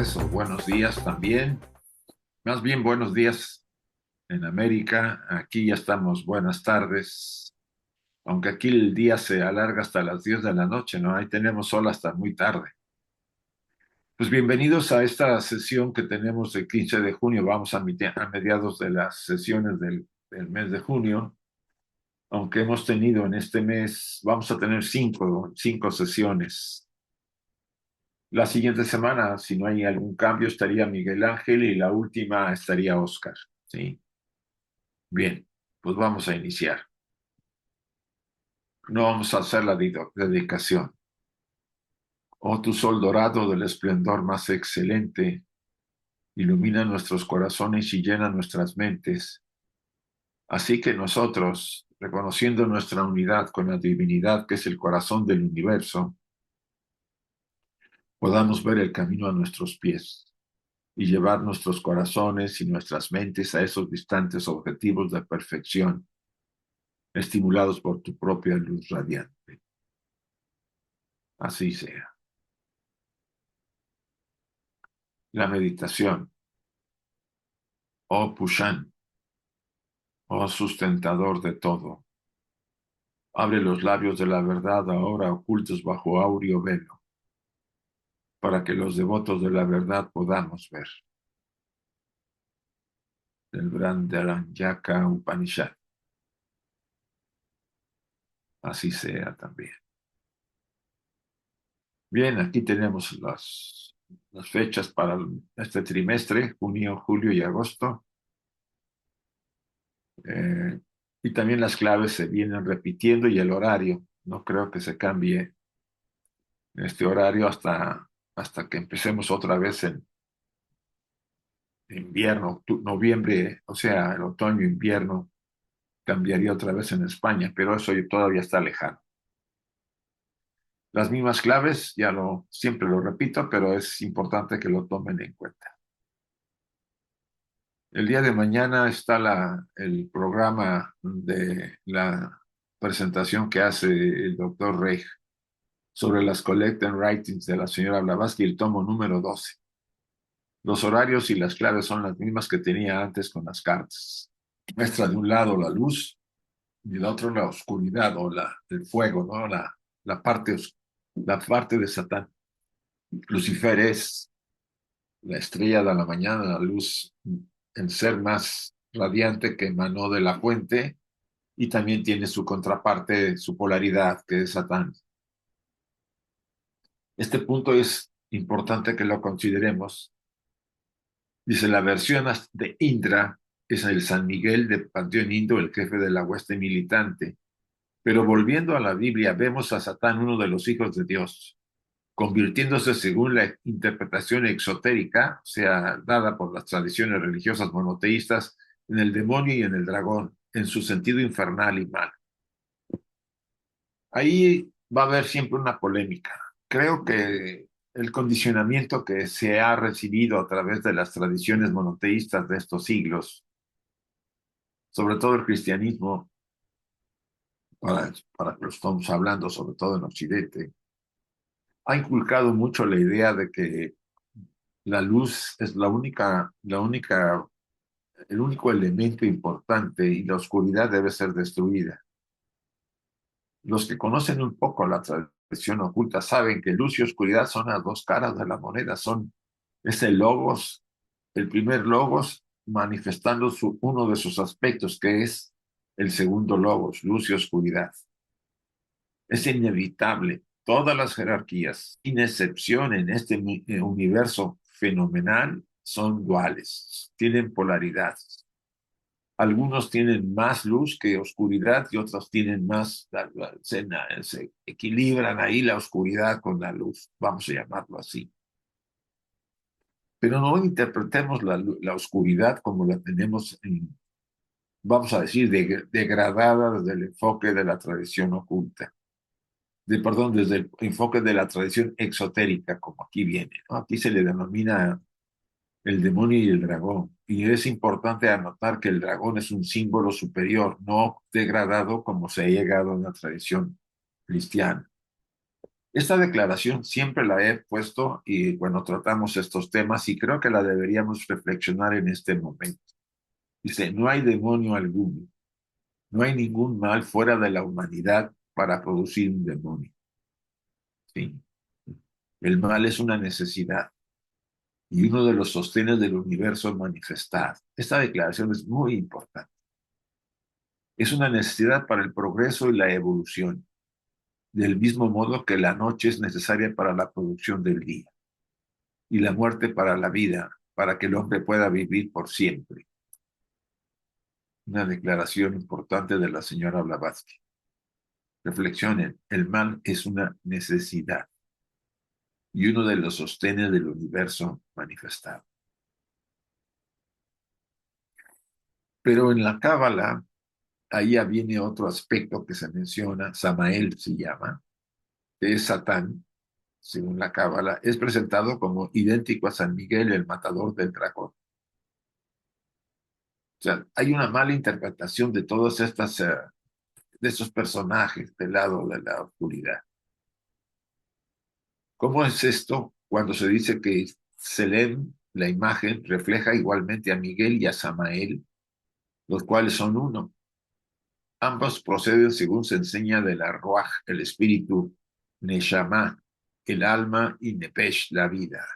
tardes o buenos días también. Más bien buenos días en América. Aquí ya estamos, buenas tardes. Aunque aquí el día se alarga hasta las 10 de la noche, ¿no? Ahí tenemos sol hasta muy tarde. Pues bienvenidos a esta sesión que tenemos el 15 de junio. Vamos a mediados de las sesiones del mes de junio. Aunque hemos tenido en este mes, vamos a tener cinco sesiones. La siguiente semana, si no hay algún cambio, estaría Miguel Ángel y la última estaría Oscar, ¿sí? Bien, pues vamos a iniciar. No vamos a hacer la dedicación. Oh, tu sol dorado del esplendor más excelente, ilumina nuestros corazones y llena nuestras mentes. Así que nosotros, reconociendo nuestra unidad con la divinidad que es el corazón del universo, podamos ver el camino a nuestros pies y llevar nuestros corazones y nuestras mentes a esos distantes objetivos de perfección, estimulados por tu propia luz radiante. Así sea. La meditación. Oh Pushan, oh sustentador de todo, abre los labios de la verdad ahora ocultos bajo áureo velo, para que los devotos de la verdad podamos ver. Del Brandaranyaka Upanishad. Así sea también. Bien, aquí tenemos las fechas para este trimestre, junio, julio y agosto. Y también las claves se vienen repitiendo y el horario. No creo que se cambie este horario hasta que empecemos otra vez en invierno, noviembre, o sea, el otoño-invierno cambiaría otra vez en España, pero eso todavía está lejano. Las mismas claves, siempre lo repito, pero es importante que lo tomen en cuenta. El día de mañana está el programa de la presentación que hace el doctor Rey sobre las Collected Writings de la señora Blavatsky, el tomo número 12. Los horarios y las claves son las mismas que tenía antes con las cartas. Muestra de un lado la luz y del otro la oscuridad o el fuego, ¿no? La parte, la parte de Satán. Lucifer es la estrella de la mañana, la luz, el ser más radiante que emanó de la fuente, y también tiene su contraparte, su polaridad, que es Satán. Este punto es importante que lo consideremos. Dice, la versión de Indra es el San Miguel de Panteón Indo, el jefe de la hueste militante. Pero volviendo a la Biblia, vemos a Satán, uno de los hijos de Dios, convirtiéndose según la interpretación exotérica, o sea, dada por las tradiciones religiosas monoteístas, en el demonio y en el dragón, en su sentido infernal y mal. Ahí va a haber siempre una polémica. Creo que el condicionamiento que se ha recibido a través de las tradiciones monoteístas de estos siglos, sobre todo el cristianismo, para que lo estamos hablando, sobre todo en Occidente, ha inculcado mucho la idea de que la luz es el único elemento importante y la oscuridad debe ser destruida. Los que conocen un poco la tradición oculta saben que luz y oscuridad son las dos caras de la moneda, es el logos, el primer logos manifestando uno de sus aspectos, que es el segundo logos, luz y oscuridad. Es inevitable. Todas las jerarquías, sin excepción en este universo fenomenal, son duales, tienen polaridad. Algunos tienen más luz que oscuridad y otros tienen más, se equilibran ahí la oscuridad con la luz, vamos a llamarlo así. Pero no interpretemos la oscuridad como la tenemos, vamos a decir, degradada desde el enfoque de la tradición oculta. Perdón, desde el enfoque de la tradición exotérica, como aquí viene, ¿no? Aquí se le denomina el demonio y el dragón. Y es importante anotar que el dragón es un símbolo superior, no degradado como se ha llegado en la tradición cristiana. Esta declaración siempre la he puesto y bueno, tratamos estos temas y creo que la deberíamos reflexionar en este momento. Dice, no hay demonio alguno, no hay ningún mal fuera de la humanidad para producir un demonio. ¿Sí? El mal es una necesidad y uno de los sostenes del universo manifestado. Esta declaración es muy importante. Es una necesidad para el progreso y la evolución, del mismo modo que la noche es necesaria para la producción del día y la muerte para la vida, para que el hombre pueda vivir por siempre. Una declaración importante de la señora Blavatsky. Reflexionen, el mal es una necesidad y uno de los sostenes del universo manifestado. Pero en la Cábala, ahí ya viene otro aspecto que se menciona, Samael se llama, que es Satán, según la Cábala, es presentado como idéntico a San Miguel, el matador del dragón. O sea, hay una mala interpretación de todas estas, de estos personajes del lado de la oscuridad. ¿Cómo es esto cuando se dice que Selem, la imagen, refleja igualmente a Miguel y a Samael, los cuales son uno? Ambos proceden según se enseña de la Ruach, el espíritu, Neshama, el alma, y Nepesh, la vida.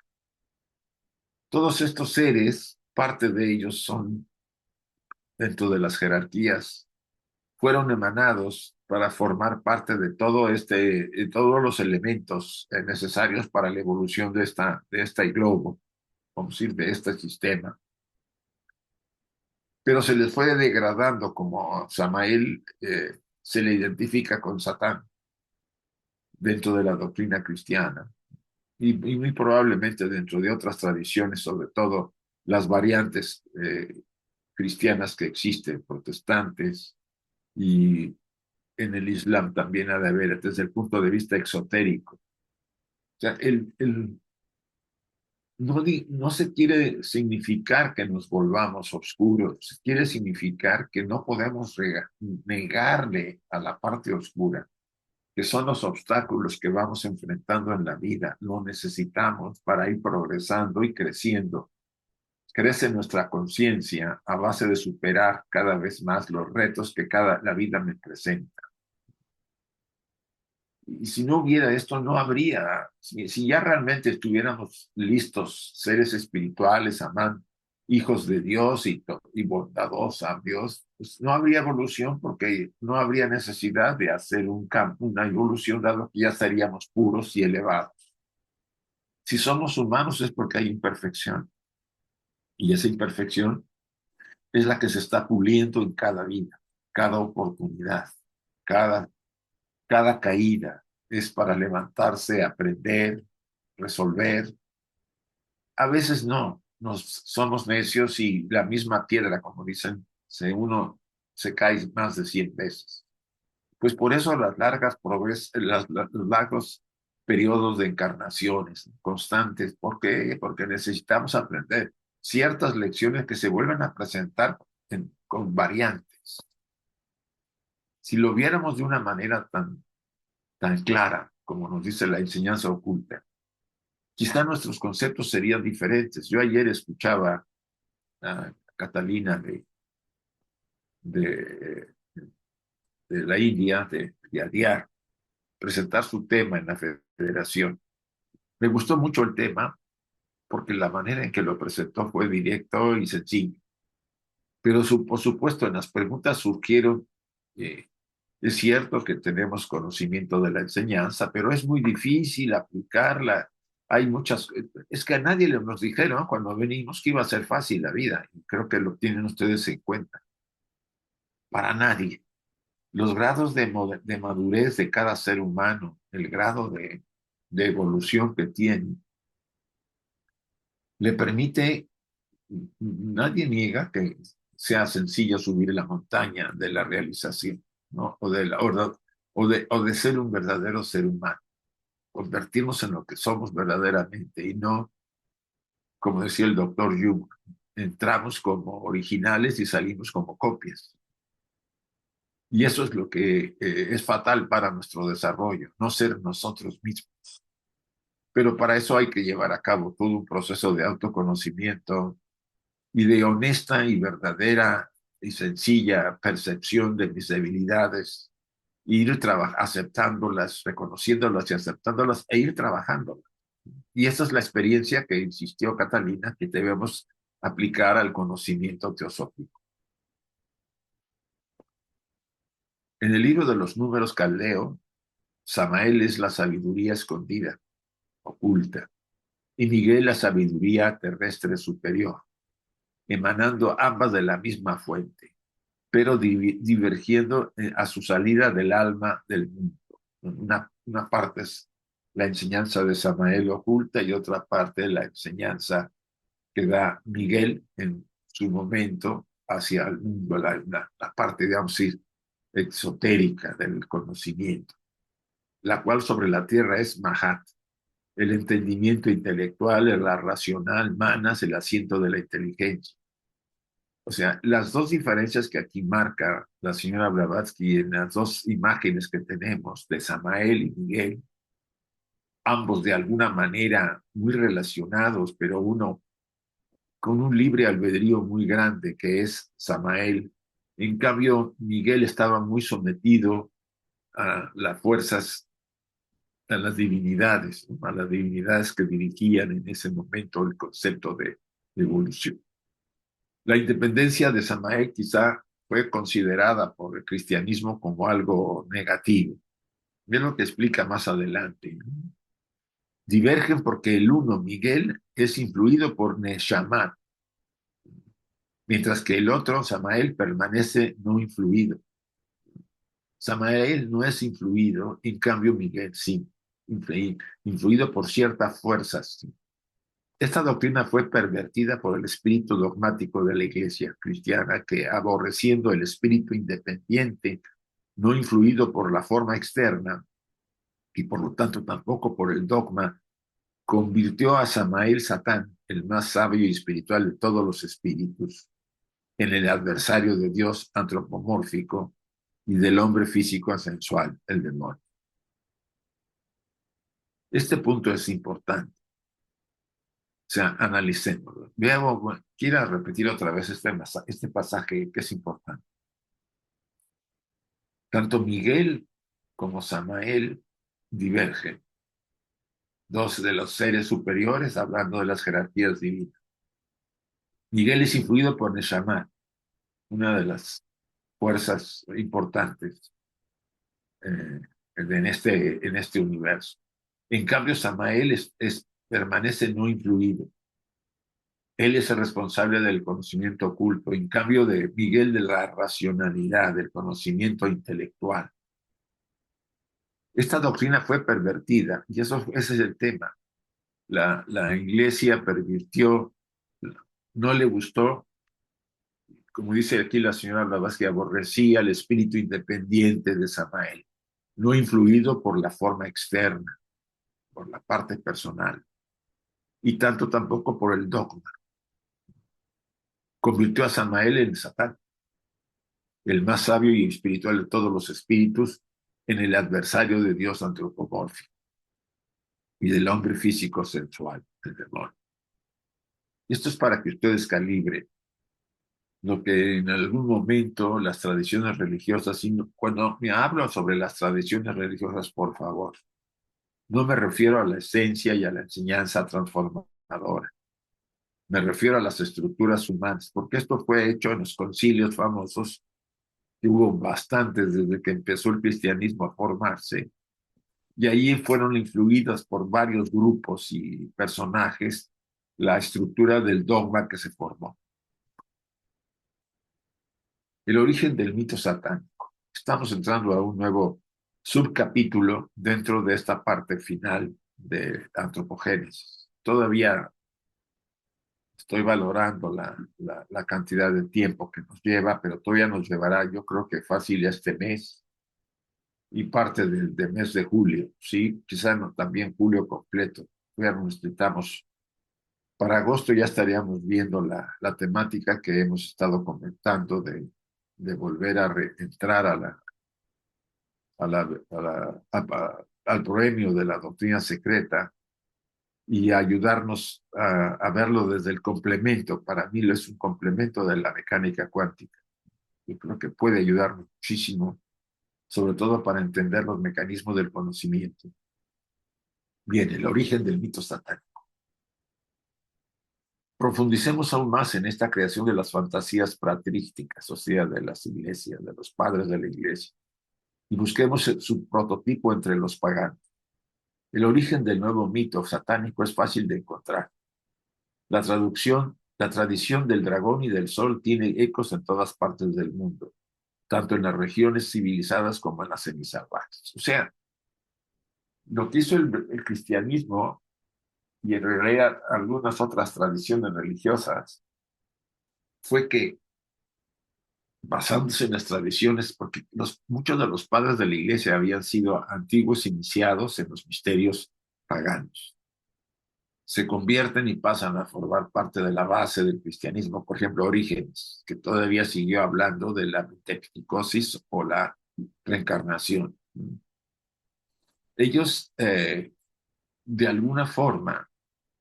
Todos estos seres, parte de ellos son dentro de las jerarquías, fueron emanados para formar parte de de todos los elementos necesarios para la evolución de este globo, vamos a decir, de este sistema. Pero se les fue degradando como Samael se le identifica con Satán dentro de la doctrina cristiana y muy probablemente dentro de otras tradiciones, sobre todo las variantes cristianas que existen, protestantes, y en el Islam también ha de haber desde el punto de vista exotérico. O sea, no se quiere significar que nos volvamos oscuros, se quiere significar que no podemos negarle a la parte oscura, que son los obstáculos que vamos enfrentando en la vida. Lo necesitamos para ir progresando y creciendo. Crece nuestra conciencia a base de superar cada vez más los retos que la vida me presenta. Y si no hubiera esto, no habría, si ya realmente estuviéramos listos, seres espirituales, amantes, hijos de Dios y bondadosos a Dios, pues no habría evolución porque no habría necesidad de hacer una evolución, dado que ya estaríamos puros y elevados. Si somos humanos es porque hay imperfección, y esa imperfección es la que se está puliendo en cada vida, cada oportunidad, cada cada caída es para levantarse, aprender, resolver. A veces no, somos necios y la misma piedra, como dicen, uno se cae más de 100 veces. Pues por eso los largos periodos de encarnaciones constantes. ¿Por qué? Porque necesitamos aprender ciertas lecciones que se vuelven a presentar con variantes. Si lo viéramos de una manera tan clara como nos dice la enseñanza oculta, quizá nuestros conceptos serían diferentes. Yo ayer escuchaba a Catalina de, de la India, de Adyar, presentar su tema en la federación. Me gustó mucho el tema porque la manera en que lo presentó fue directo y sencillo. Pero por supuesto en las preguntas surgieron, eh, es cierto que tenemos conocimiento de la enseñanza, pero es muy difícil aplicarla. Hay muchas, es que a nadie le nos dijeron cuando venimos que iba a ser fácil la vida, y creo que lo tienen ustedes en cuenta. Para nadie. Los grados de madurez de cada ser humano, el grado de evolución que tiene, le permite, nadie niega que sea sencillo subir la montaña de la realización, ¿no? O de ser un verdadero ser humano, convertirnos en lo que somos verdaderamente y no, como decía el doctor Jung, entramos como originales y salimos como copias. Y eso es lo que es fatal para nuestro desarrollo, no ser nosotros mismos. Pero para eso hay que llevar a cabo todo un proceso de autoconocimiento y de honesta y verdadera y sencilla percepción de mis debilidades, e ir aceptándolas, reconociéndolas y aceptándolas e ir trabajándolas. Y esa es la experiencia que insistió Catalina, que debemos aplicar al conocimiento teosófico. En el libro de los números caldeo, Samael es la sabiduría escondida, oculta, y Miguel la sabiduría terrestre superior, emanando ambas de la misma fuente, pero divergiendo a su salida del alma del mundo. Una parte es la enseñanza de Samael oculta y otra parte la enseñanza que da Miguel en su momento hacia el mundo, la parte, digamos, exotérica del conocimiento, la cual sobre la tierra es Mahat, el entendimiento intelectual, la racional, Manas, el asiento de la inteligencia. O sea, las dos diferencias que aquí marca la señora Blavatsky en las dos imágenes que tenemos de Samael y Miguel, ambos de alguna manera muy relacionados, pero uno con un libre albedrío muy grande, que es Samael. En cambio, Miguel estaba muy sometido a las fuerzas, a las divinidades que dirigían en ese momento el concepto de evolución. La independencia de Samael quizá fue considerada por el cristianismo como algo negativo. Bien lo que explica más adelante. Divergen porque el uno, Miguel, es influido por Neshamat, mientras que el otro, Samael, permanece no influido. Samael no es influido, en cambio Miguel sí, influido por ciertas fuerzas. Sí. Esta doctrina fue pervertida por el espíritu dogmático de la Iglesia cristiana que, aborreciendo el espíritu independiente, no influido por la forma externa y por lo tanto tampoco por el dogma, convirtió a Samael Satán, el más sabio y espiritual de todos los espíritus, en el adversario de Dios antropomórfico y del hombre físico sensual, el demonio. Este punto es importante. O sea, analicémoslo. Veamos, bueno, quiero repetir otra vez este pasaje que es importante. Tanto Miguel como Samael divergen, dos de los seres superiores hablando de las jerarquías divinas. Miguel es influido por Neshama, una de las fuerzas importantes en este universo. En cambio, Samael permanece no influido. Él es el responsable del conocimiento oculto, en cambio de Miguel de la racionalidad, del conocimiento intelectual. Esta doctrina fue pervertida y ese es el tema. La iglesia pervirtió, no le gustó, como dice aquí la señora Blavatsky, aborrecía el espíritu independiente de Samael, no influido por la forma externa, por la parte personal, y tanto tampoco por el dogma. Convirtió a Samael en Satán, el más sabio y espiritual de todos los espíritus, en el adversario de Dios antropomórfico y del hombre físico sensual, el demonio. Esto es para que ustedes calibren lo que en algún momento las tradiciones religiosas, cuando me hablo sobre las tradiciones religiosas, por favor, no me refiero a la esencia y a la enseñanza transformadora, me refiero a las estructuras humanas, porque esto fue hecho en los concilios famosos, que hubo bastantes desde que empezó el cristianismo a formarse, y ahí fueron influidas por varios grupos y personajes la estructura del dogma que se formó. El origen del mito satánico. Estamos entrando a un nuevo subcapítulo dentro de esta parte final de antropogénesis. Todavía estoy valorando la cantidad de tiempo que nos lleva, pero todavía nos llevará, yo creo que fácil este mes y parte del mes de julio, ¿sí? Quizá no, también julio completo. Ya nos necesitamos. Para agosto ya estaríamos viendo la temática que hemos estado comentando de volver a entrar al premio de la doctrina secreta y ayudarnos a verlo desde el complemento. Para mí lo es un complemento de la mecánica cuántica. Yo creo que puede ayudarnos muchísimo, sobre todo para entender los mecanismos del conocimiento. Bien, el origen del mito satánico. Profundicemos aún más en esta creación de las fantasías patrísticas, o sea, de las iglesias, de los padres de la iglesia, y busquemos su prototipo entre los paganos. El origen del nuevo mito satánico es fácil de encontrar. La tradición del dragón y del sol tiene ecos en todas partes del mundo, tanto en las regiones civilizadas como en las semisalvajes. O sea, lo que hizo el cristianismo y en realidad algunas otras tradiciones religiosas fue que, basándose en las tradiciones, porque muchos de los padres de la iglesia habían sido antiguos iniciados en los misterios paganos, se convierten y pasan a formar parte de la base del cristianismo. Por ejemplo, Orígenes, que todavía siguió hablando de la metempsicosis o la reencarnación. Ellos, de alguna forma,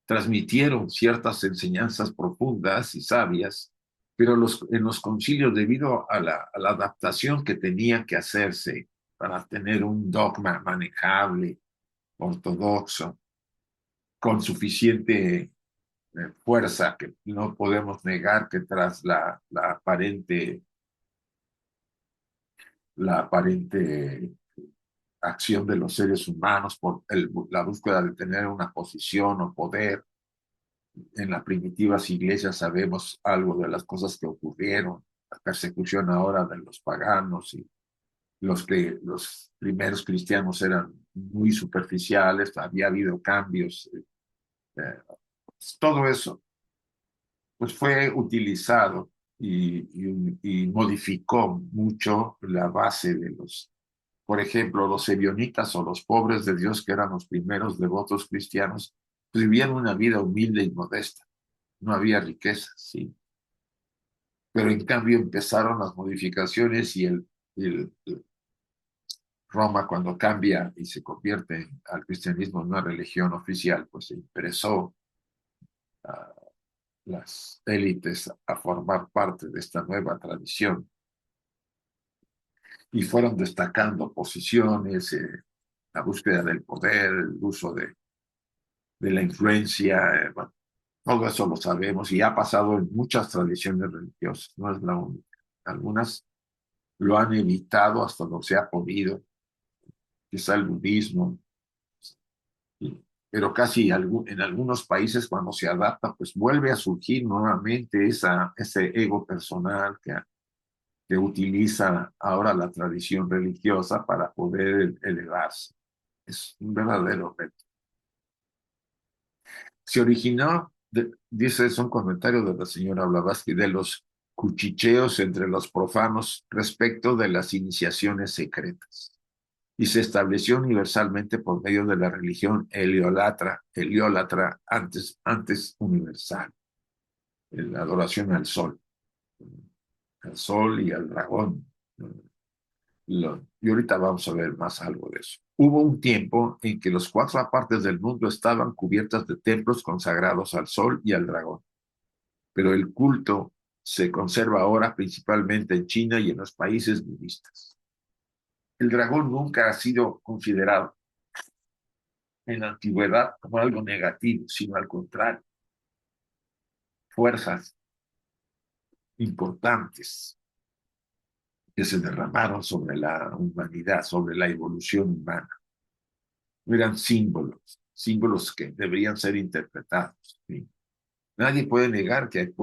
transmitieron ciertas enseñanzas profundas y sabias, pero en los concilios, debido a la adaptación que tenía que hacerse para tener un dogma manejable, ortodoxo, con suficiente fuerza, que no podemos negar que tras la aparente acción de los seres humanos por la búsqueda de tener una posición o poder, en las primitivas iglesias sabemos algo de las cosas que ocurrieron, la persecución ahora de los paganos y los primeros cristianos eran muy superficiales, había habido cambios, todo eso pues fue utilizado y modificó mucho la base de por ejemplo, los ebionitas o los pobres de Dios, que eran los primeros devotos cristianos, pues vivían una vida humilde y modesta. No había riqueza, sí. Pero en cambio empezaron las modificaciones y Roma, cuando cambia y se convierte al cristianismo en una religión oficial, pues se interesó a las élites a formar parte de esta nueva tradición y fueron destacando posiciones, la búsqueda del poder, el uso de la influencia, bueno, todo eso lo sabemos y ha pasado en muchas tradiciones religiosas, no es la única. Algunas lo han evitado hasta donde se ha podido, quizá el budismo, pero casi en algunos países cuando se adapta, pues vuelve a surgir nuevamente ese ego personal que utiliza ahora la tradición religiosa para poder elevarse. Es un verdadero reto. Se originó, dice, es un comentario de la señora Blavatsky, de los cuchicheos entre los profanos respecto de las iniciaciones secretas y se estableció universalmente por medio de la religión heliólatra antes universal, la adoración al sol y al dragón. Y ahorita vamos a ver más algo de eso. Hubo un tiempo en que las cuatro partes del mundo estaban cubiertas de templos consagrados al sol y al dragón, pero el culto se conserva ahora principalmente en China y en los países budistas. El dragón nunca ha sido considerado en la antigüedad como algo negativo, sino al contrario, fuerzas importantes que se derramaron sobre la humanidad, sobre la evolución humana. Eran símbolos que deberían ser interpretados. ¿Sí? Nadie puede negar que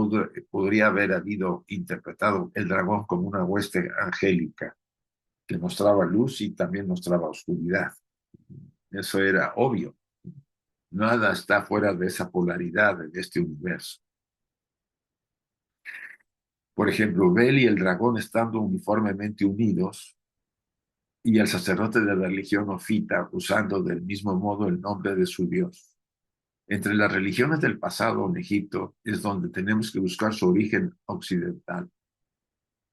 podría haber habido interpretado el dragón como una hueste angélica que mostraba luz y también mostraba oscuridad. Eso era obvio. Nada está fuera de esa polaridad de este universo. Por ejemplo, Bel y el dragón estando uniformemente unidos y el sacerdote de la religión ofita usando del mismo modo el nombre de su dios. Entre las religiones del pasado en Egipto es donde tenemos que buscar su origen occidental.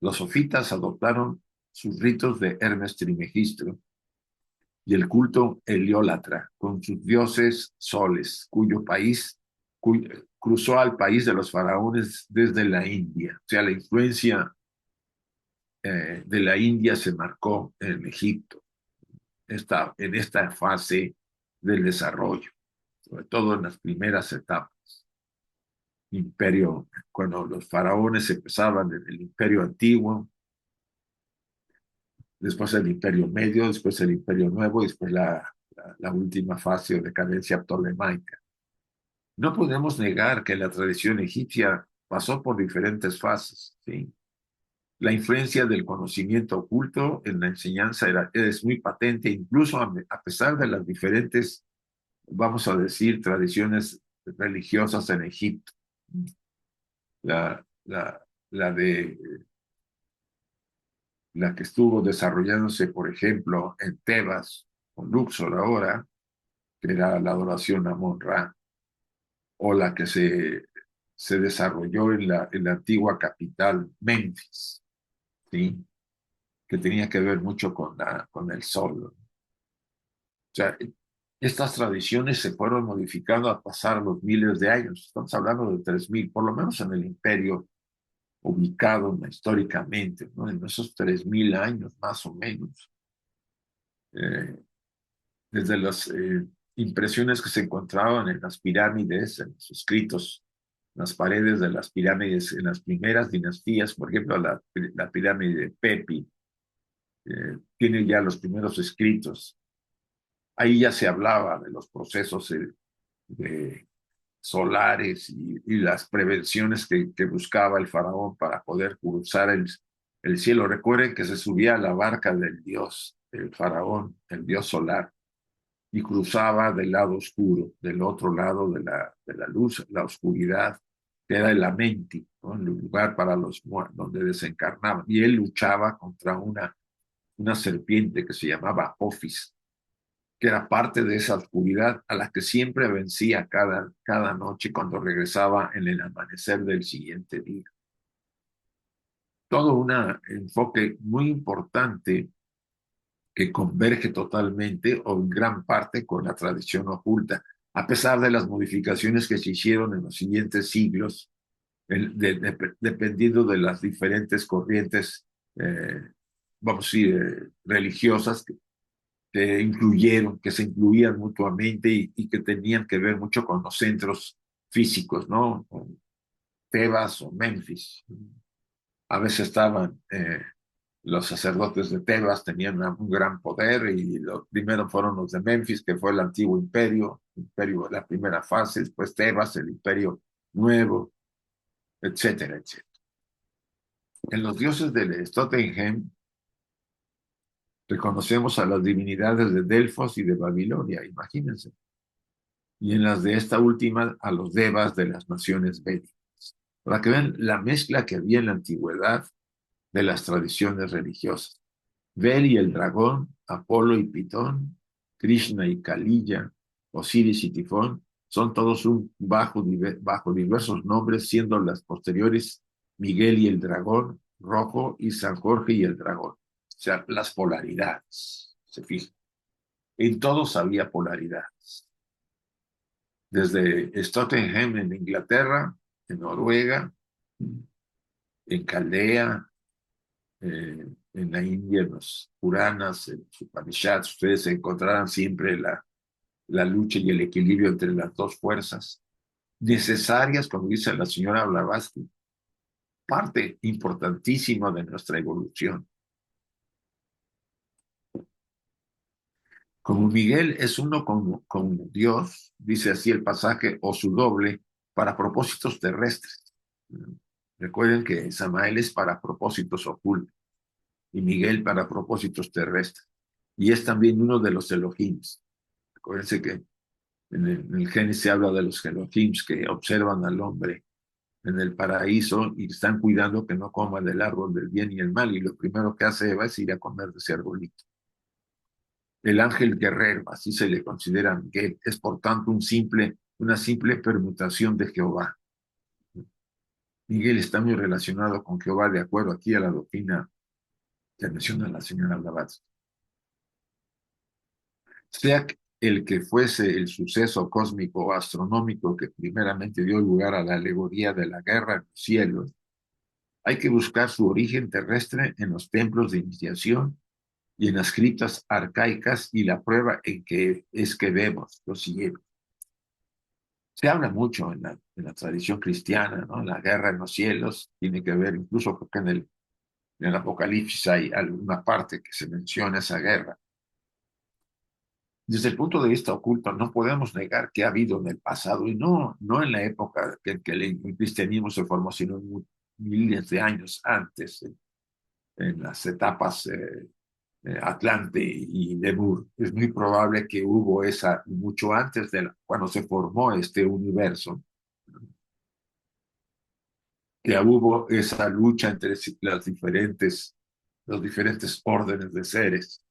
Los sofitas adoptaron sus ritos de Hermes Trismegisto y el culto heliólatra con sus dioses soles, cruzó al país de los faraones desde la India. O sea, la influencia de la India se marcó en Egipto, en esta fase del desarrollo, sobre todo en las primeras etapas. Imperio, cuando los faraones empezaban en el imperio antiguo, después el imperio medio, después el imperio nuevo y después la última fase o decadencia ptolemaica. No podemos negar que la tradición egipcia pasó por diferentes fases, ¿sí? La influencia del conocimiento oculto en la enseñanza es muy patente, incluso a pesar de las diferentes, vamos a decir, tradiciones religiosas en Egipto. La, la, la de la que estuvo desarrollándose, por ejemplo, en Tebas, con Luxor ahora, que era la adoración a Amon-Ra, o la que se desarrolló en la antigua capital, Memphis, ¿sí? Que tenía que ver mucho con el sol, ¿no? O sea, estas tradiciones se fueron modificando a pasar los miles de años. Estamos hablando de 3000, por lo menos en el imperio ubicado históricamente, ¿no? En esos 3000 años más o menos. Eh, Desde las impresiones que se encontraban en las pirámides, en los escritos, en las paredes de las pirámides, en las primeras dinastías, por ejemplo, la pirámide de Pepi, tiene ya los primeros escritos. Ahí ya se hablaba de los procesos de solares y las prevenciones que buscaba el faraón para poder cruzar el cielo. Recuerden que se subía a la barca del dios, el faraón, el dios solar, y cruzaba del lado oscuro, del otro lado de la luz, la oscuridad, que era el Amenti, ¿no? El lugar para los muertos, donde desencarnaban. Y él luchaba contra una serpiente que se llamaba Ophis, que era parte de esa oscuridad a la que siempre vencía cada noche cuando regresaba en el amanecer del siguiente día. Todo un enfoque muy importante que converge totalmente o en gran parte con la tradición oculta, a pesar de las modificaciones que se hicieron en los siguientes siglos, dependiendo de las diferentes corrientes, eh, vamos a decir, religiosas que se incluían mutuamente y que tenían que ver mucho con los centros físicos, ¿no? Con Tebas o Memphis. A veces estaban los sacerdotes de Tebas tenían un gran poder y primero fueron los de Memphis, que fue el antiguo imperio de la primera fase, después Tebas, el imperio nuevo, etcétera, etcétera. En los dioses del Stonehenge reconocemos a las divinidades de Delfos y de Babilonia, imagínense, y en las de esta última a los devas de las naciones védicas, para que vean la mezcla que había en la antigüedad de las tradiciones religiosas. Bel y el dragón, Apolo y Pitón, Krishna y Kaliya, Osiris y Tifón, son todos bajo diversos nombres, siendo las posteriores Miguel y el dragón, Rojo y San Jorge y el dragón. O sea, las polaridades, se fijan. En todos había polaridades. Desde Stonehenge en Inglaterra, en Noruega, en Caldea, en la India, en los Puranas, en los Upanishads, ustedes encontrarán siempre la lucha y el equilibrio entre las dos fuerzas, necesarias, como dice la señora Blavatsky, parte importantísima de nuestra evolución. Como Miguel es uno con Dios, dice así el pasaje, o su doble, para propósitos terrestres. Recuerden que Samael es para propósitos ocultos y Miguel para propósitos terrestres. Y es también uno de los Elohims. Acuérdense que en el Génesis se habla de los Elohims que observan al hombre en el paraíso y están cuidando que no coma del árbol del bien y el mal. Y lo primero que hace Eva es ir a comer de ese arbolito. El ángel guerrero, así se le considera a Miguel, es por tanto una simple permutación de Jehová. Miguel está muy relacionado con Jehová, de acuerdo aquí a la doctrina que menciona la señora Blavatsky. Sea el que fuese el suceso cósmico o astronómico que primeramente dio lugar a la alegoría de la guerra en los cielos, hay que buscar su origen terrestre en los templos de iniciación y en las criptas arcaicas, y la prueba en que es que vemos lo siguiente. Se habla mucho en la tradición cristiana, ¿no? La guerra en los cielos tiene que ver, incluso porque en el Apocalipsis hay alguna parte que se menciona esa guerra. Desde el punto de vista oculto, no podemos negar que ha habido en el pasado, y no en la época en que el cristianismo se formó, sino miles de años antes, en las etapas Atlante y Lemur. Es muy probable que hubo esa, mucho antes de cuando se formó este universo, que hubo esa lucha entre los diferentes órdenes de seres.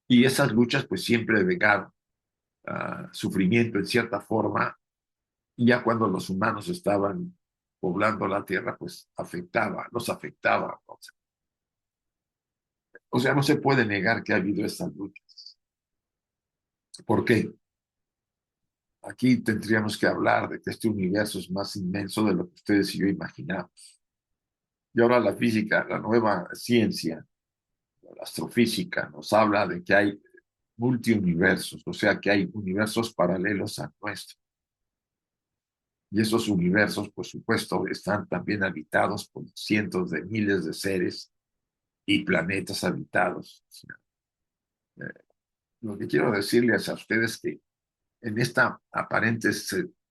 Y esas luchas pues siempre vengaron sufrimiento en cierta forma, y ya cuando los humanos estaban poblando la tierra, pues los afectaba. O sea, no se puede negar que ha habido estas luchas. ¿Por qué? Aquí tendríamos que hablar de que este universo es más inmenso de lo que ustedes y yo imaginamos. Y ahora la física, la nueva ciencia, la astrofísica, nos habla de que hay multiuniversos, o sea, que hay universos paralelos al nuestro. Y esos universos, por supuesto, están también habitados por cientos de miles de seres y planetas habitados. O sea, lo que quiero decirles a ustedes es que en esta aparente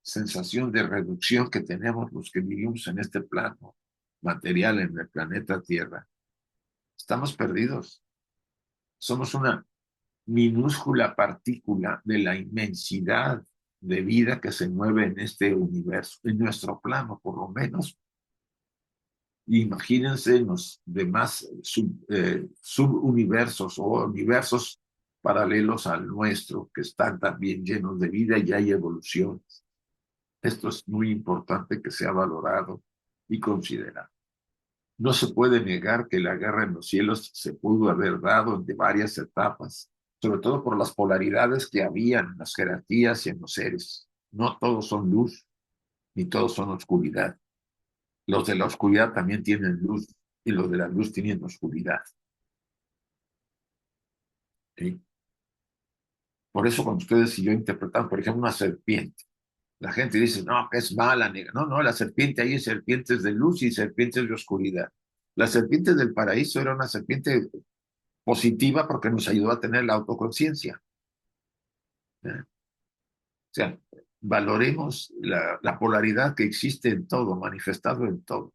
sensación de reducción que tenemos los que vivimos en este plano material, en el planeta Tierra, estamos perdidos. Somos una minúscula partícula de la inmensidad de vida que se mueve en este universo, en nuestro plano, por lo menos. Imagínense los demás subuniversos o universos paralelos al nuestro, que están también llenos de vida y hay evoluciones. Esto es muy importante que sea valorado y considerado. No se puede negar que la guerra en los cielos se pudo haber dado de varias etapas, sobre todo por las polaridades que había en las jerarquías y en los seres. No todos son luz, ni todos son oscuridad. Los de la oscuridad también tienen luz, y los de la luz tienen oscuridad. ¿Sí? Por eso cuando ustedes y yo interpretamos, por ejemplo, una serpiente, la gente dice, no, que es mala, negra. No, no, la serpiente ahí es serpientes de luz y serpientes de oscuridad. La serpiente del paraíso era una serpiente positiva porque nos ayudó a tener la autoconciencia. ¿Eh? O sea, valoremos la polaridad que existe en todo, manifestado en todo.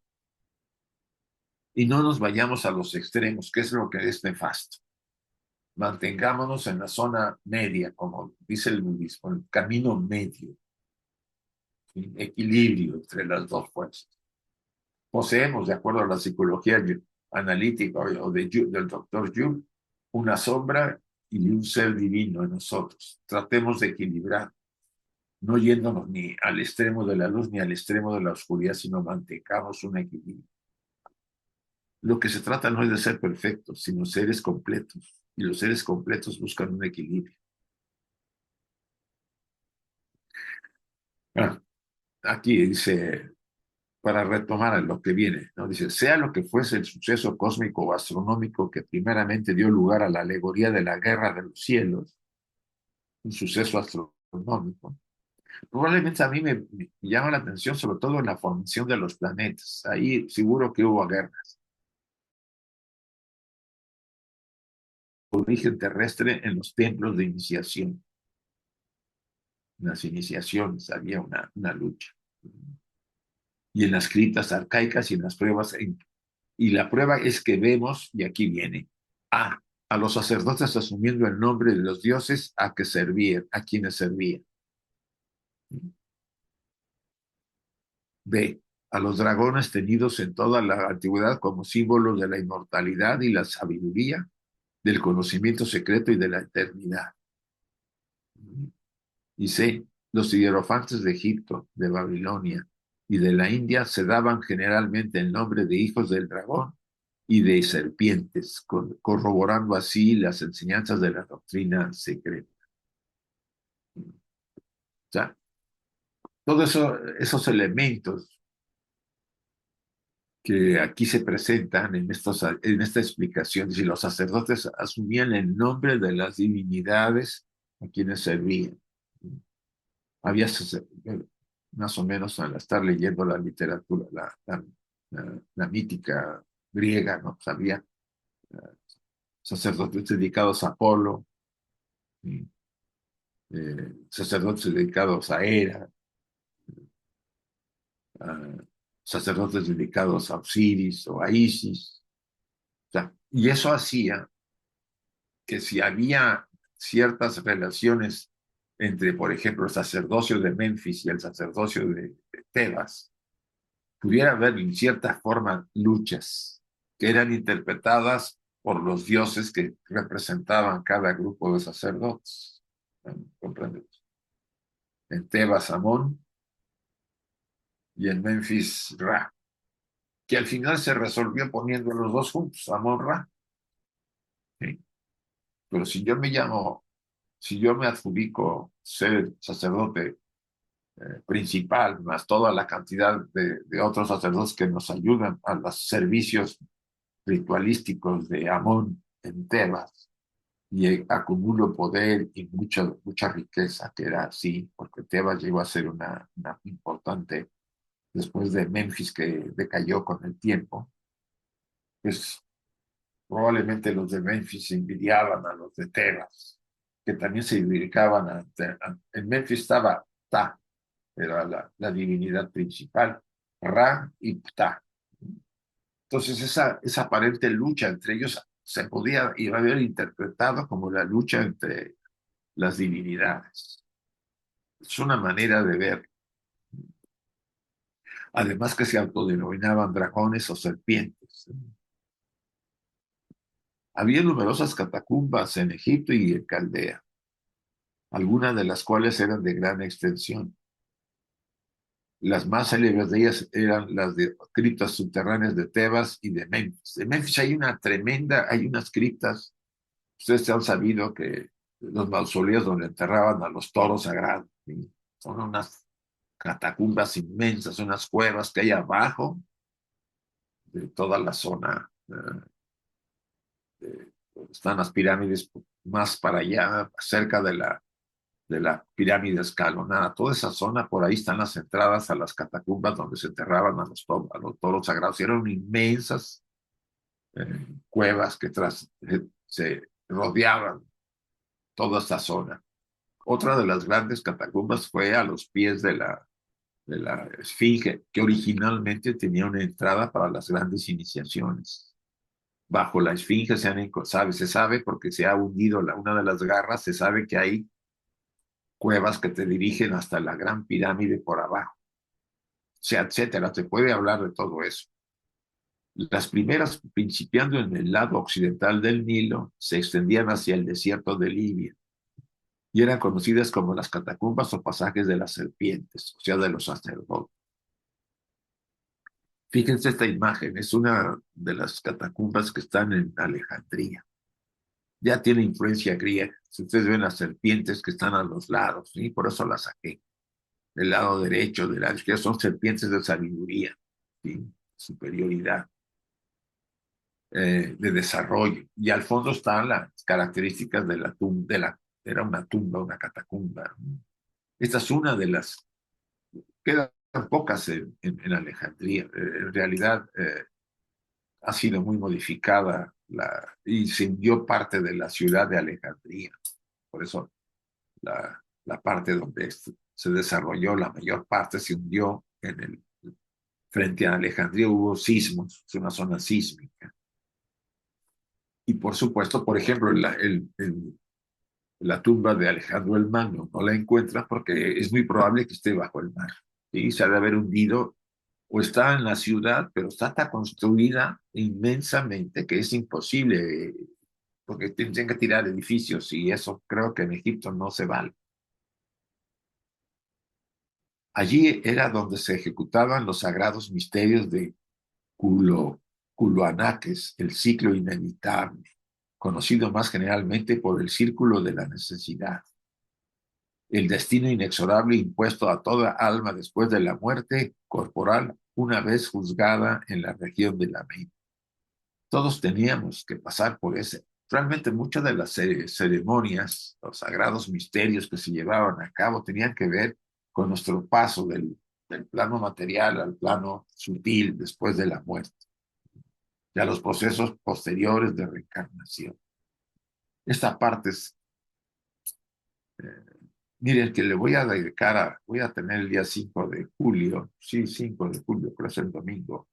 Y no nos vayamos a los extremos, que es lo que es nefasto. Mantengámonos en la zona media, como dice el budismo, el camino medio, ¿sí? Equilibrio entre las dos fuerzas. Poseemos, de acuerdo a la psicología analítica del doctor Jung, una sombra y un ser divino en nosotros. Tratemos de equilibrar, no yéndonos ni al extremo de la luz ni al extremo de la oscuridad, sino mantengamos un equilibrio. Lo que se trata no es de ser perfectos, sino seres completos. Y los seres completos buscan un equilibrio. Ah, aquí dice, para retomar lo que viene, ¿no? Dice, sea lo que fuese el suceso cósmico o astronómico que primeramente dio lugar a la alegoría de la guerra de los cielos, un suceso astronómico, probablemente a mí me llama la atención sobre todo en la formación de los planetas. Ahí seguro que hubo guerras. Origen terrestre en los templos de iniciación. En las iniciaciones había una lucha. Y en las criptas arcaicas y en las pruebas. Y la prueba es que vemos, y aquí viene, a los sacerdotes asumiendo el nombre de los dioses a que servían, a quienes servían. B, a los dragones tenidos en toda la antigüedad como símbolos de la inmortalidad y la sabiduría, del conocimiento secreto y de la eternidad. Y C, los hierofantes de Egipto, de Babilonia, y de la India se daban generalmente el nombre de hijos del dragón y de serpientes, corroborando así las enseñanzas de la doctrina secreta. O sea, todos esos elementos que aquí se presentan en esta explicación, si los sacerdotes asumían el nombre de las divinidades a quienes servían. Había más o menos al estar leyendo la literatura, la mítica griega, ¿no? Pues había sacerdotes dedicados a Apolo, sacerdotes dedicados a Hera, sacerdotes dedicados a Osiris o a Isis. O sea, y eso hacía que si había ciertas relaciones entre, por ejemplo, el sacerdocio de Memphis y el sacerdocio de Tebas, pudiera haber en cierta forma luchas que eran interpretadas por los dioses que representaban cada grupo de sacerdotes. ¿Comprendes? En Tebas, Amón, y en Memphis, Ra, que al final se resolvió poniendo los dos juntos, Amón, Ra. ¿Sí? Pero si yo me adjudico ser sacerdote principal, más toda la cantidad de otros sacerdotes que nos ayudan a los servicios ritualísticos de Amón en Tebas, y acumulo poder y mucha riqueza, que era así, porque Tebas llegó a ser una importante, después de Memphis que decayó con el tiempo, pues probablemente los de Memphis envidiaban a los de Tebas, que también se dedicaban en Memphis estaba Ptah, era la divinidad principal, Ra y Ptah. Entonces esa aparente lucha entre ellos se podía ir a haber interpretado como la lucha entre las divinidades. Es una manera de ver. Además que se autodenominaban dragones o serpientes. Había numerosas catacumbas en Egipto y en Caldea, algunas de las cuales eran de gran extensión. Las más célebres de ellas eran las de criptas subterráneas de Tebas y de Memphis. En Memphis hay unas criptas. Ustedes han sabido que los mausoleos donde enterraban a los toros sagrados, ¿sí? Son unas catacumbas inmensas, unas cuevas que hay abajo de toda la zona. Están las pirámides más para allá, cerca de la pirámide escalonada. Toda esa zona, por ahí están las entradas a las catacumbas donde se enterraban a los toros sagrados. Y eran inmensas cuevas que se rodeaban toda esta zona. Otra de las grandes catacumbas fue a los pies de la Esfinge, que originalmente tenía una entrada para las grandes iniciaciones. Bajo la Esfinge se sabe porque se ha hundido una de las garras, se sabe que hay cuevas que te dirigen hasta la gran pirámide por abajo, o sea, etcétera. Se puede hablar de todo eso. Las primeras, principiando en el lado occidental del Nilo, se extendían hacia el desierto de Libia y eran conocidas como las catacumbas o pasajes de las serpientes, o sea, de los sacerdotes. Fíjense esta imagen, es una de las catacumbas que están en Alejandría. Ya tiene influencia griega. Si ustedes ven las serpientes que están a los lados, ¿sí? Por eso las saqué. Del lado derecho, del lado izquierdo, son serpientes de sabiduría, ¿sí? Superioridad, de desarrollo. Y al fondo están las características de la tumba, era una tumba, una catacumba. Esta es una de las, quedan pocas en Alejandría. En realidad, ha sido muy modificada y se hundió parte de la ciudad de Alejandría. Por eso la parte donde se desarrolló, la mayor parte se hundió frente a Alejandría hubo sismos, es una zona sísmica. Y por supuesto, por ejemplo, la tumba de Alejandro el Magno no la encuentras porque es muy probable que esté bajo el mar. ¿Sí? Se ha de haber hundido o está en la ciudad, pero está tan construida inmensamente que es imposible, porque tienen que tirar edificios y eso creo que en Egipto no se vale. Allí era donde se ejecutaban los sagrados misterios de Culo, Culoanaques, el ciclo inevitable, conocido más generalmente por el círculo de la necesidad, el destino inexorable impuesto a toda alma después de la muerte corporal, una vez juzgada en la región de la mente. Todos teníamos que pasar por ese. Realmente muchas de las ceremonias, los sagrados misterios que se llevaban a cabo tenían que ver con nuestro paso del plano material al plano sutil después de la muerte y a los procesos posteriores de reencarnación. Esta parte es, miren, que le voy a dedicar voy a tener el día 5 de julio, sí, 5 de julio, creo que es el domingo,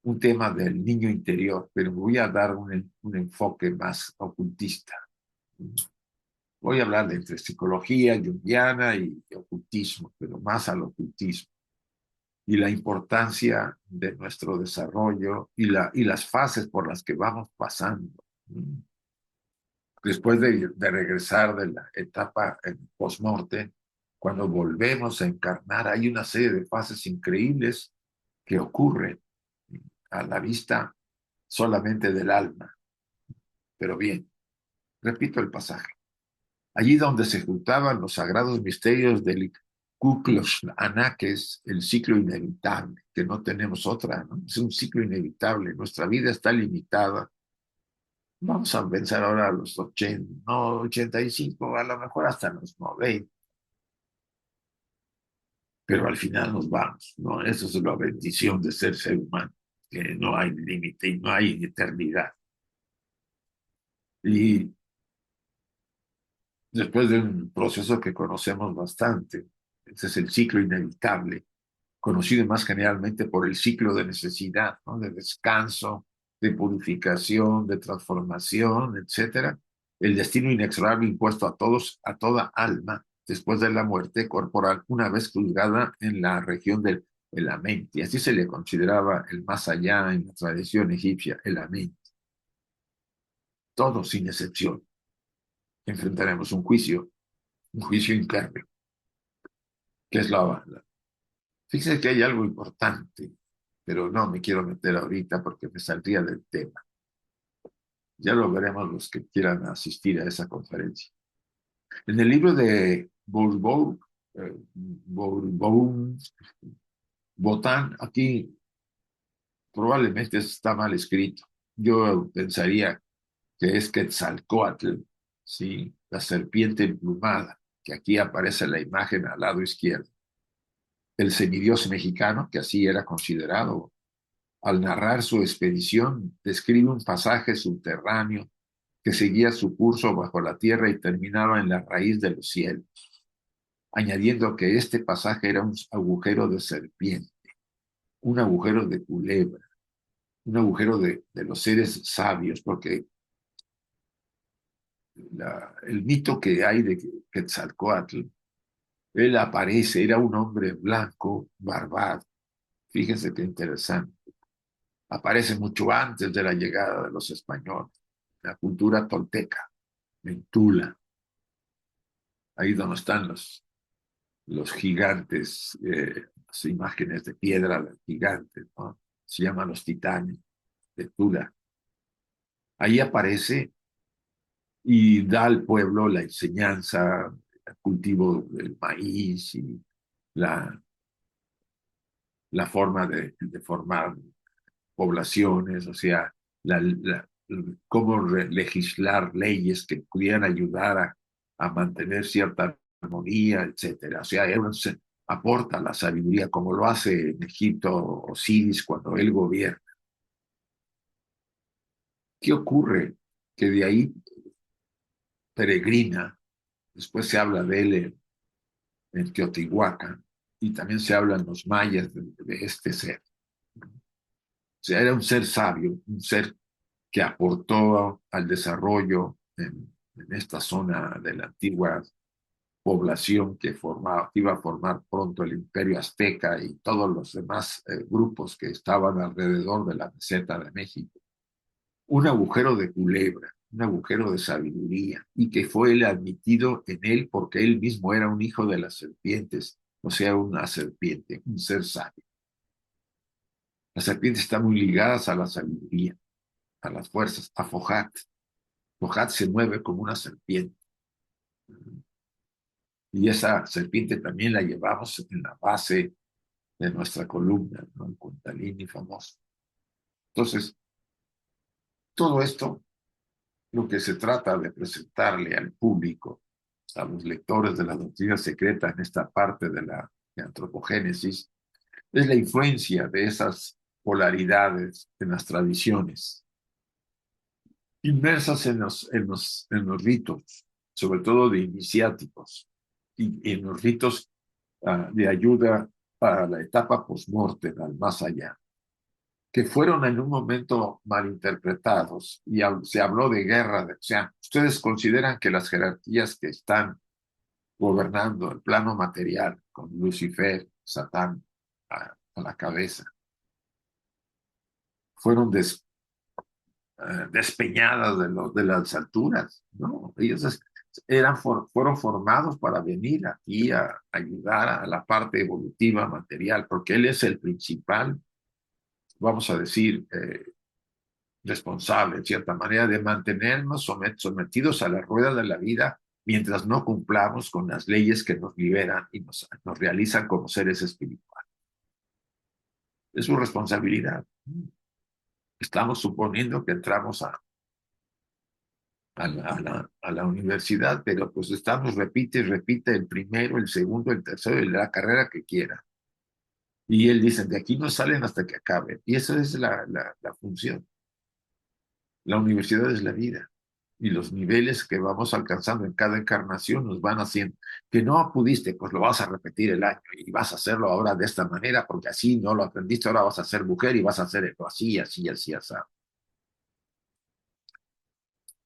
un tema del niño interior, pero voy a dar un enfoque más ocultista. Voy a hablar de entre psicología junguiana y ocultismo, pero más al ocultismo y la importancia de nuestro desarrollo y las fases por las que vamos pasando. Después de regresar de la etapa post-morte, cuando volvemos a encarnar, hay una serie de fases increíbles que ocurren a la vista solamente del alma. Pero bien, repito el pasaje. Allí donde se juntaban los sagrados misterios del Kuklos Anaques, el ciclo inevitable, que no tenemos otra, ¿no? Es un ciclo inevitable, nuestra vida está limitada. Vamos a pensar ahora a los 80, no 85, a lo mejor hasta los 90, pero al final nos vamos, ¿no? Eso es la bendición de ser humano, que no hay límite y no hay eternidad. Y después de un proceso que conocemos bastante, ese es el ciclo inevitable, conocido más generalmente por el ciclo de necesidad, ¿no? De descanso, de purificación, de transformación, etcétera. El destino inexorable impuesto a todos, a toda alma, después de la muerte corporal, una vez juzgada en la región de la mente. Así se le consideraba el más allá en la tradición egipcia, el mente. Todos, sin excepción, enfrentaremos un juicio interno, que es la. Fíjense que hay algo importante, pero no me quiero meter ahorita porque me saldría del tema. Ya lo veremos los que quieran asistir a esa conferencia. En el libro de Bourbon, Botán, aquí probablemente está mal escrito. Yo pensaría que es Quetzalcóatl, ¿sí? La serpiente emplumada, que aquí aparece la imagen al lado izquierdo. El semidios mexicano, que así era considerado, al narrar su expedición, describe un pasaje subterráneo que seguía su curso bajo la tierra y terminaba en la raíz de los cielos, añadiendo que este pasaje era un agujero de serpiente, un agujero de culebra, un agujero de los seres sabios, porque el mito que hay de Quetzalcóatl, él aparece, era un hombre blanco, barbado. Fíjense qué interesante. Aparece mucho antes de la llegada de los españoles, la cultura tolteca, en Tula, ahí donde están los gigantes, las imágenes de piedra de gigantes, ¿no? Se llaman los titanes de Tula. Ahí aparece y da al pueblo la enseñanza, el cultivo del maíz y la, la forma de formar poblaciones, o sea, cómo legislar leyes que pudieran ayudar a mantener cierta armonía, etcétera. O sea, aporta la sabiduría, como lo hace en Egipto Osiris cuando él gobierna. ¿Qué ocurre? Que de ahí peregrina, después se habla de él en Teotihuacán, y también se habla en los mayas de este ser. O sea, era un ser sabio, un ser que aportó al desarrollo en esta zona de la antigua población que iba a formar pronto el Imperio Azteca y todos los demás grupos que estaban alrededor de la meseta de México. Un agujero de culebra, un agujero de sabiduría, y que fue él admitido en él porque él mismo era un hijo de las serpientes o sea, una serpiente, un ser sabio. Las serpientes están muy ligadas a la sabiduría, a las fuerzas, a Fohat. Fohat se mueve como una serpiente. Y esa serpiente también la llevamos en la base de nuestra columna, ¿no? El Kundalini famoso. Entonces, todo esto, lo que se trata de presentarle al público, a los lectores de la doctrina secreta en esta parte de la antropogénesis, es la influencia de esas polaridades en las tradiciones, inmersas en los ritos, sobre todo de iniciáticos, y en los ritos de ayuda a la etapa post-mortem, al más allá, que fueron en un momento malinterpretados y se habló de guerra. O sea, ustedes consideran que las jerarquías que están gobernando el plano material, con Lucifer, Satán a la cabeza, fueron despeñadas de las alturas, ¿no? Ellos fueron formados para venir aquí a ayudar a la parte evolutiva material, porque él es el principal, vamos a decir, responsable, en cierta manera, de mantenernos sometidos a la rueda de la vida mientras no cumplamos con las leyes que nos liberan y nos realizan como seres espirituales. Es su responsabilidad. Estamos suponiendo que entramos a la universidad, pero pues estamos, repite y repite el primero, el segundo, el tercero, y la carrera que quiera. Y él dice, de aquí no salen hasta que acaben. Y esa es la función. La universidad es la vida. Y los niveles que vamos alcanzando en cada encarnación nos van haciendo. Que no pudiste, pues lo vas a repetir el año y vas a hacerlo ahora de esta manera, porque así no lo aprendiste, ahora vas a ser mujer y vas a hacerlo así, así, así, así.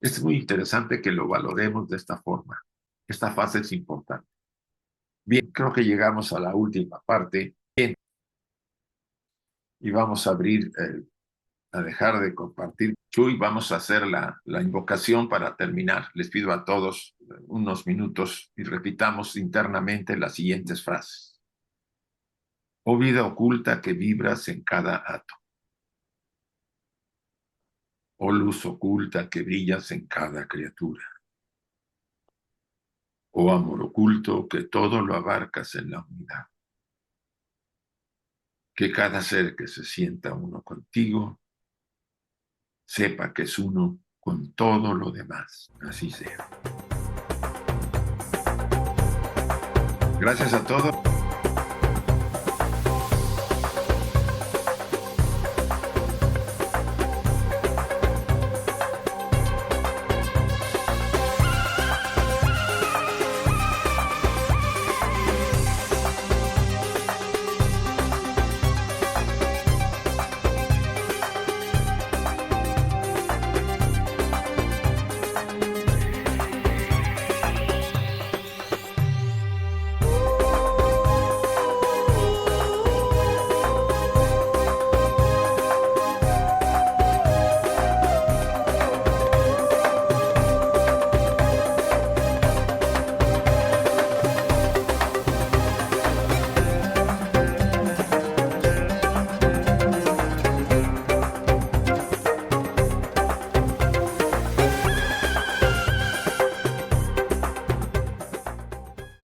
Es muy interesante que lo valoremos de esta forma. Esta fase es importante. Bien, creo que llegamos a la última parte. Bien, y vamos a dejar de compartir. Y vamos a hacer la invocación para terminar. Les pido a todos unos minutos y repitamos internamente las siguientes frases. Oh vida oculta que vibras en cada átomo. Oh luz oculta que brillas en cada criatura. Oh amor oculto que todo lo abarcas en la unidad. Que cada ser que se sienta uno contigo sepa que es uno con todo lo demás. Así sea. Gracias a todos.